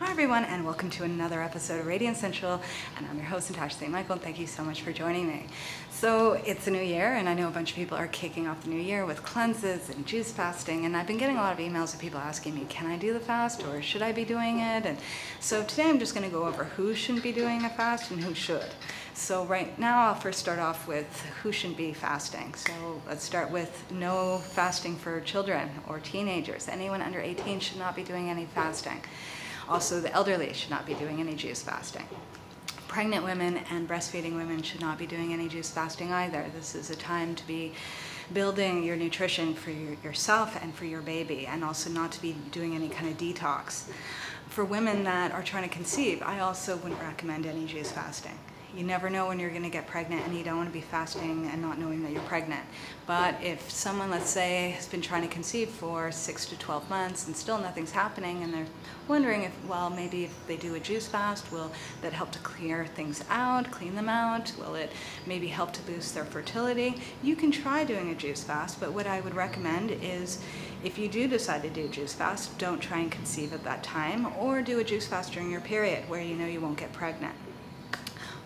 Hi everyone, and welcome to another episode of Radiant Central, and I'm your host Natasha St. Michael, and thank you so much for joining me. So it's a new year, and I know a bunch of people are kicking off the new year with cleanses and juice fasting, and I've been getting a lot of emails of people asking me, can I do the fast or should I be doing it? And so today I'm just going to go over who shouldn't be doing a fast and who should. So right now I'll first start off with who shouldn't be fasting. So let's start with no fasting for children or teenagers. Anyone under 18 should not be doing any fasting. Also, the elderly should not be doing any juice fasting. Pregnant women and breastfeeding women should not be doing any juice fasting either. This is a time to be building your nutrition for yourself and for your baby, and also not to be doing any kind of detox. For women that are trying to conceive, I also wouldn't recommend any juice fasting. You never know when you're going to get pregnant, and you don't want to be fasting and not knowing that you're pregnant. But if someone, let's say, has been trying to conceive for 6 to 12 months and still nothing's happening, and they're wondering if, well, maybe if they do a juice fast, will that help to clear things out, clean them out? Will it maybe help to boost their fertility? You can try doing a juice fast, but what I would recommend is if you do decide to do a juice fast, don't try and conceive at that time, or do a juice fast during your period where you know you won't get pregnant.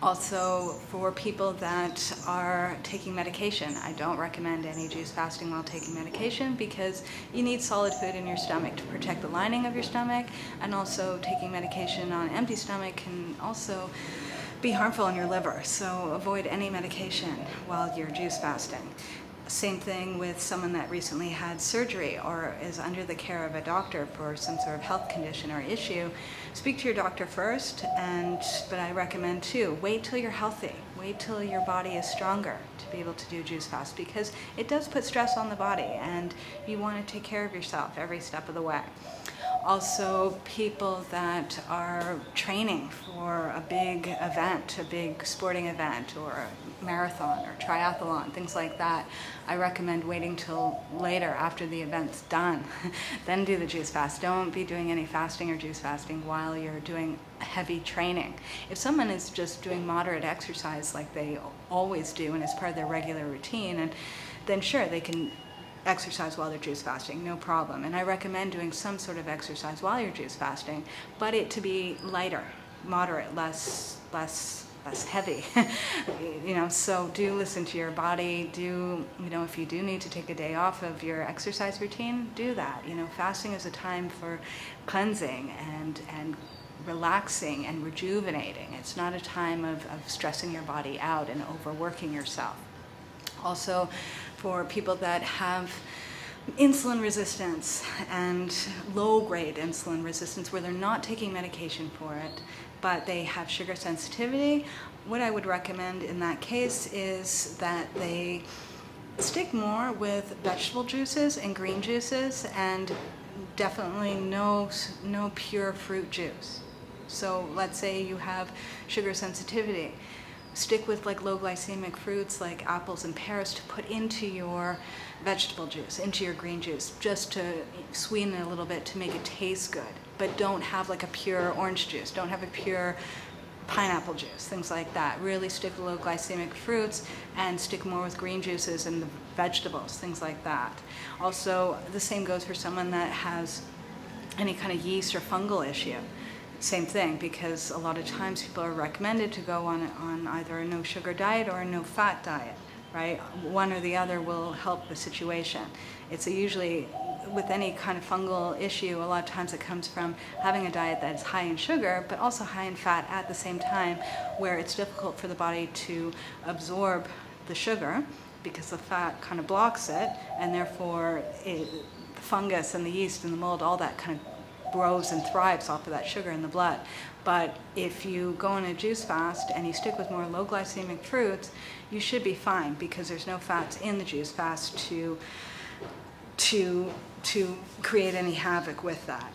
Also, for people that are taking medication, I don't recommend any juice fasting while taking medication because you need solid food in your stomach to protect the lining of your stomach, and also taking medication on an empty stomach can also be harmful on your liver, so avoid any medication while you're juice fasting. Same thing with someone that recently had surgery or is under the care of a doctor for some sort of health condition or issue. Speak to your doctor first, but I recommend too, wait till you're healthy. Wait till your body is stronger to be able to do juice fast, because it does put stress on the body and you want to take care of yourself every step of the way. Also, people that are training for a big event, a big sporting event, or a marathon or triathlon, things like that, I recommend waiting till later after the event's done, then do the juice fast. Don't be doing any fasting or juice fasting while you're doing heavy training. If someone is just doing moderate exercise like they always do and is part of their regular routine, and then sure, they can exercise while they're juice fasting, no problem. And I recommend doing some sort of exercise while you're juice fasting, but it to be lighter, moderate, less heavy. So do listen to your body. If you do need to take a day off of your exercise routine, do that. Fasting is a time for cleansing and relaxing and rejuvenating. It's not a time of stressing your body out and overworking yourself. Also, for people that have insulin resistance and low-grade insulin resistance where they're not taking medication for it, but they have sugar sensitivity, what I would recommend in that case is that they stick more with vegetable juices and green juices, and definitely no pure fruit juice. So let's say you have sugar sensitivity. Stick with like low glycemic fruits like apples and pears to put into your vegetable juice, into your green juice, just to sweeten it a little bit to make it taste good. But don't have like a pure orange juice, don't have a pure pineapple juice, things like that. Really stick with low glycemic fruits and stick more with green juices and the vegetables, things like that. Also, the same goes for someone that has any kind of yeast or fungal issue. Same thing, because a lot of times people are recommended to go on either a no sugar diet or a no fat diet, right? One or the other will help the situation. It's usually, with any kind of fungal issue, a lot of times it comes from having a diet that is high in sugar, but also high in fat at the same time, where it's difficult for the body to absorb the sugar because the fat kind of blocks it, and therefore the fungus and the yeast and the mold, all that kind of grows and thrives off of that sugar in the blood. But if you go on a juice fast and you stick with more low glycemic fruits, you should be fine, because there's no fats in the juice fast to create any havoc with that.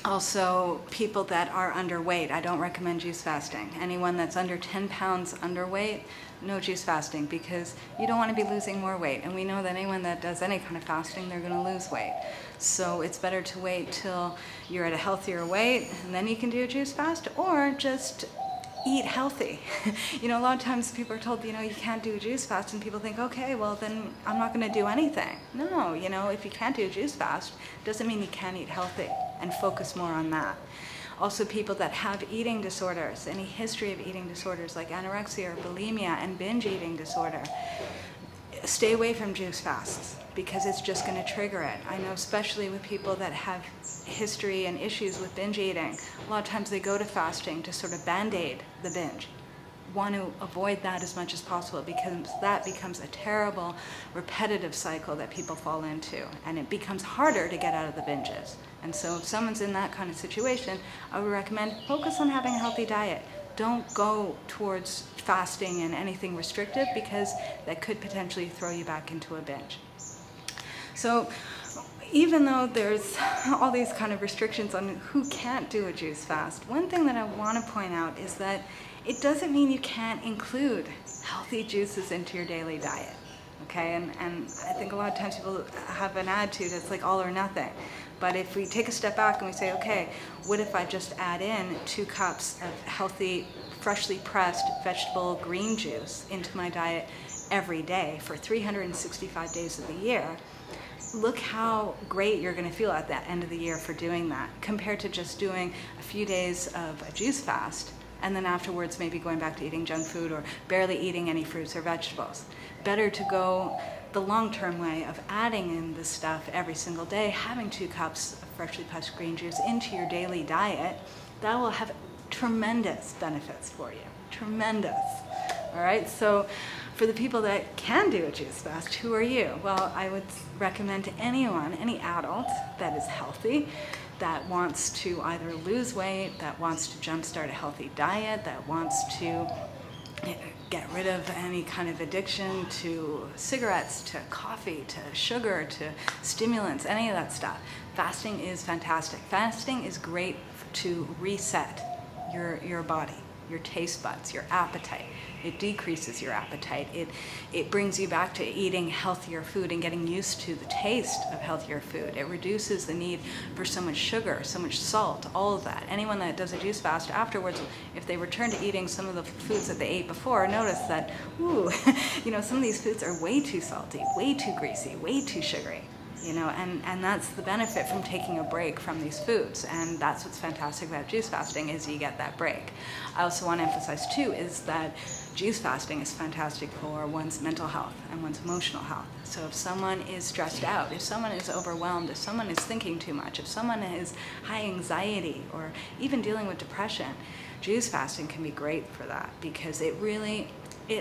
Also, people that are underweight, I don't recommend juice fasting. Anyone that's under 10 pounds underweight, no juice fasting, because you don't want to be losing more weight. And we know that anyone that does any kind of fasting, they're going to lose weight. So it's better to wait till you're at a healthier weight, and then you can do a juice fast, or just eat healthy. A lot of times people are told, you can't do a juice fast, and people think, okay, well then I'm not going to do anything. No, if you can't do a juice fast, doesn't mean you can't eat healthy, and focus more on that. Also people that have eating disorders, any history of eating disorders like anorexia or bulimia and binge eating disorder. Stay away from juice fasts because it's just going to trigger it. I know especially with people that have history and issues with binge eating, a lot of times they go to fasting to sort of band-aid the binge. Want to avoid that as much as possible because that becomes a terrible repetitive cycle that people fall into, and it becomes harder to get out of the binges. And so if someone's in that kind of situation, I would recommend focus on having a healthy diet. Don't go towards fasting and anything restrictive because that could potentially throw you back into a binge. So even though there's all these kind of restrictions on who can't do a juice fast, one thing that I want to point out is that it doesn't mean you can't include healthy juices into your daily diet. Okay, and I think a lot of times people have an attitude that's like all or nothing. But if we take a step back and we say, okay, what if I just add in 2 cups of healthy, freshly pressed vegetable green juice into my diet every day for 365 days of the year? Look how great you're going to feel at the end of the year for doing that, compared to just doing a few days of a juice fast and then afterwards maybe going back to eating junk food or barely eating any fruits or vegetables. Better to go the long-term way of adding in this stuff every single day, having 2 cups of freshly pressed green juice into your daily diet. That will have tremendous benefits for you. Tremendous. All right, so for the people that can do a juice fast, who are you? Well, I would recommend to anyone, any adult that is healthy, that wants to either lose weight, that wants to jumpstart a healthy diet, that wants to get rid of any kind of addiction to cigarettes, to coffee, to sugar, to stimulants, any of that stuff. Fasting is fantastic. Fasting is great to reset your body, your taste buds, your appetite. It decreases your appetite. It brings you back to eating healthier food and getting used to the taste of healthier food. It reduces the need for so much sugar, so much salt, all of that. Anyone that does a juice fast afterwards, if they return to eating some of the foods that they ate before, notice that, ooh, some of these foods are way too salty, way too greasy, way too sugary. And that's the benefit from taking a break from these foods. And that's what's fantastic about juice fasting, is you get that break. I also want to emphasize too is that juice fasting is fantastic for one's mental health and one's emotional health. So if someone is stressed out, if someone is overwhelmed, if someone is thinking too much, if someone has high anxiety or even dealing with depression, juice fasting can be great for that, because it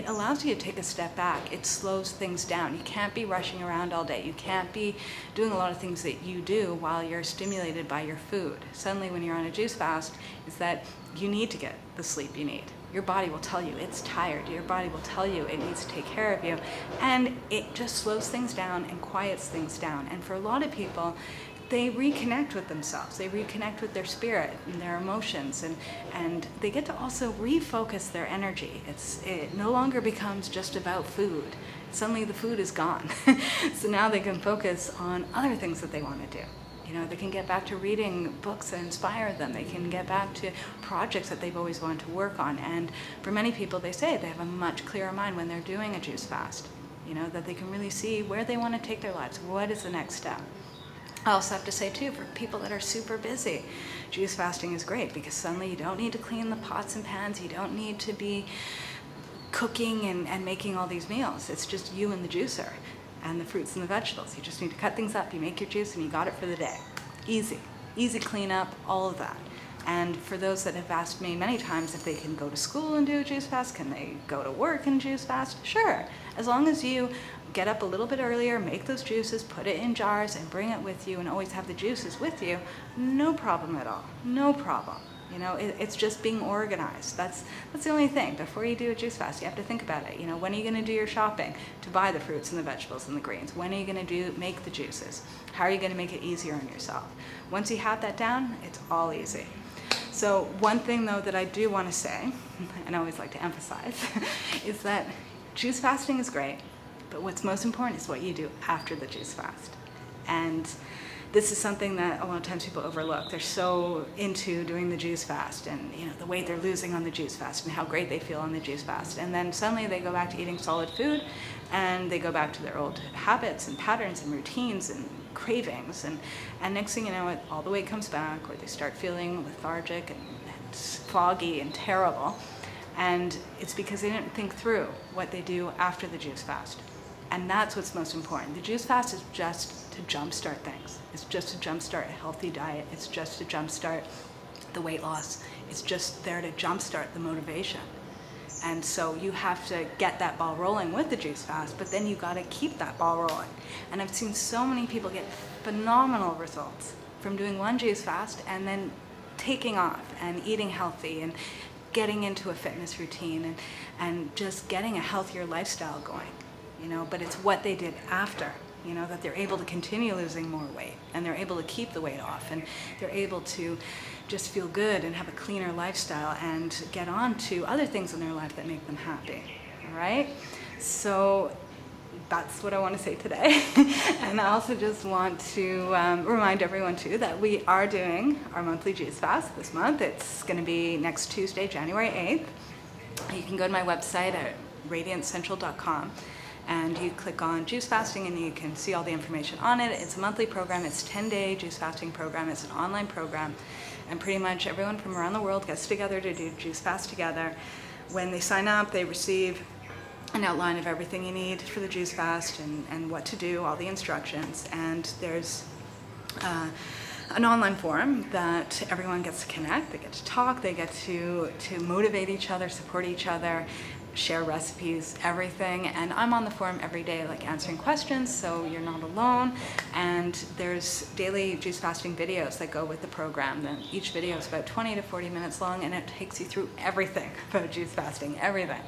allows you to take a step back. It slows things down. You can't be rushing around all day. You can't be doing a lot of things that you do while you're stimulated by your food. Suddenly when you're on a juice fast, is that you need to get the sleep you need. Your body will tell you it's tired. Your body will tell you it needs to take care of you. And it just slows things down and quiets things down. And for a lot of people, they reconnect with themselves. They reconnect with their spirit and their emotions, and they get to also refocus their energy. It no longer becomes just about food. Suddenly the food is gone. So now they can focus on other things that they want to do. They can get back to reading books that inspire them. They can get back to projects that they've always wanted to work on. And for many people, they say they have a much clearer mind when they're doing a juice fast. That they can really see where they want to take their lives. What is the next step? I also have to say too, for people that are super busy, juice fasting is great, because suddenly you don't need to clean the pots and pans. You don't need to be cooking and making all these meals. It's just you and the juicer and the fruits and the vegetables. You just need to cut things up, you make your juice, and you got it for the day. Easy cleanup, all of that. And for those that have asked me many times if they can go to school and do a juice fast, can they go to work and juice fast? Sure, as long as you get up a little bit earlier, make those juices, put it in jars, and bring it with you, and always have the juices with you, no problem at all, no problem. It's just being organized. That's the only thing. Before you do a juice fast, you have to think about it. When are you going to do your shopping to buy the fruits and the vegetables and the greens? When are you going to make the juices? How are you going to make it easier on yourself? Once you have that down, it's all easy. So one thing though that I do want to say, and I always like to emphasize, is that juice fasting is great, but what's most important is what you do after the juice fast. And this is something that a lot of times people overlook. They're so into doing the juice fast and the weight they're losing on the juice fast and how great they feel on the juice fast. And then suddenly they go back to eating solid food and they go back to their old habits and patterns and routines and cravings. And next thing you know, all the weight comes back, or they start feeling lethargic and foggy and terrible. And it's because they didn't think through what they do after the juice fast. And that's what's most important. The juice fast is just to jumpstart things. It's just to jumpstart a healthy diet. It's just to jumpstart the weight loss. It's just there to jumpstart the motivation. And so you have to get that ball rolling with the juice fast, but then you gotta keep that ball rolling. And I've seen so many people get phenomenal results from doing one juice fast and then taking off and eating healthy and getting into a fitness routine and just getting a healthier lifestyle going. But it's what they did after, that they're able to continue losing more weight and they're able to keep the weight off and they're able to just feel good and have a cleaner lifestyle and get on to other things in their life that make them happy, all right? So that's what I want to say today. And I also just want to remind everyone too that we are doing our monthly juice fast this month. It's going to be next Tuesday, January 8th. You can go to my website at radiancentral.com. And you click on juice fasting and you can see all the information on it. It's a monthly program. It's a 10-day juice fasting program. It's an online program. And pretty much everyone from around the world gets together to do juice fast together. When they sign up, they receive an outline of everything you need for the juice fast and what to do, all the instructions. And there's an online forum that everyone gets to connect. They get to talk. They get to motivate each other, support each other, share recipes, everything. And I'm on the forum every day, answering questions, so you're not alone. And there's daily juice fasting videos that go with the program. Then each video is about 20 to 40 minutes long, and it takes you through everything about juice fasting, everything.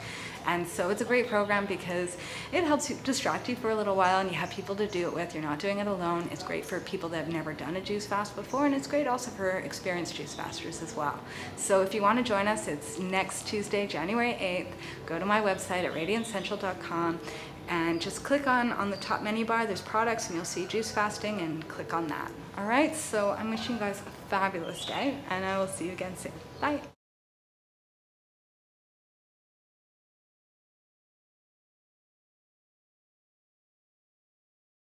And so it's a great program because it helps you distract you for a little while and you have people to do it with. You're not doing it alone. It's great for people that have never done a juice fast before, and it's great also for experienced juice fasters as well. So if you want to join us, it's next Tuesday, January 8th. Go to my website at radiancentral.com and just click on the top menu bar. There's products and you'll see juice fasting, and click on that. All right, so I'm wishing you guys a fabulous day and I will see you again soon. Bye.